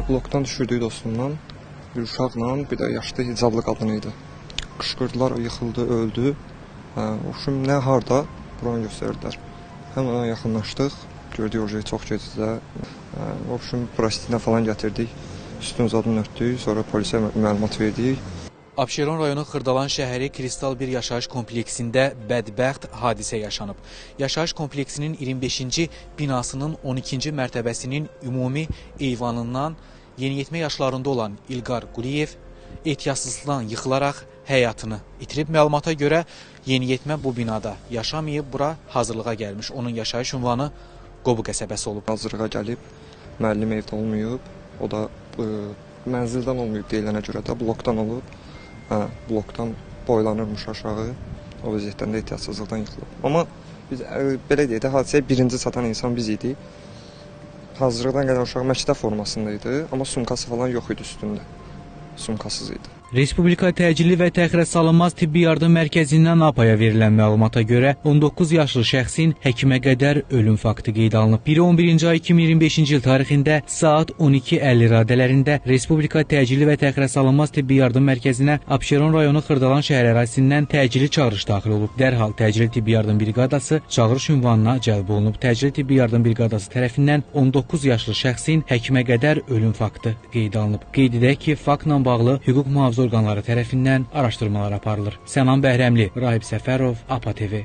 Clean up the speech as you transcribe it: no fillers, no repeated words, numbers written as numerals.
Blokdan düşürdük dostumdan, bir uşaqla, bir də yaşlı hicablı qadın idi. Qışqırdılar, yıxıldı, öldü. Oxşum, nə harda? Buranı göstərdilər. Həmən ona yaxınlaşdıq, gördük orada çox gecədə. Oxşum, plastinə falan gətirdik, üstünü zadını örtdük, sonra polisə məlumat verdik. Abşeron rayonu Xırdalan şəhəri Kristal bir yaşayış kompleksində bədbəxt hadisə yaşanıb. Yaşayış kompleksinin 25-ci binasının 12-ci mərtəbəsinin ümumi eyvanından yeniyetmə yaşlarında olan İlqar Quliyev ehtiyatsızlıqdan yıxılaraq həyatını itirib. Məlumata görə yeniyetmə bu binada yaşamayıb, bura hazırlığa gəlmiş. Onun yaşayış ünvanı Qobu qəsəbəsi olub. Hazırlığa gəlib, müəllim evdə olmayıb, o da mənzildən olmayıb deyilənə görə də blokdan olub. Blokdan boylanırmış aşağı, o vəziyyətdən də ehtiyatsızlıqdan yıxılıb. Amma biz belə deyək də, hadisəyə birinci çatan insan biz idik. Hazırlıqdan gələn uşaq məktəb formasında idi, amma sumkası falan yox idi üstündə. Sumkasız idi. Respublika Təcili və Təxirəsalınmaz Tibbi Yardım Mərkəzindən APAya verilən məlumata görə 19 yaşlı şəxsin həkimə qədər ölüm faktı qeyd alınıb. 11-ci ay 2025-ci il tarixində saat 12:50 radələrində Respublika Təcili və Təxirəsalınmaz Tibbi Yardım Mərkəzinə Abşeron rayonu Xırdalan şəhər ərazisindən təcili çağırış daxil olub. Dərhal Təcili Tibbi Yardım Briqadası çağırış ünvanına cəlb olunub. Təcili Tibbi Yardım Briqadası tərəfindən 19 yaşlı şəxsin həkimə qədər ölüm faktı qeyd alınıb. Qeyd edək ki, faktla bağlı hüquq mühafizə orqanları tərəfindən araşdırmalar aparılır. Sənan Bəhrəmli, Rahib Səfərov, APA TV.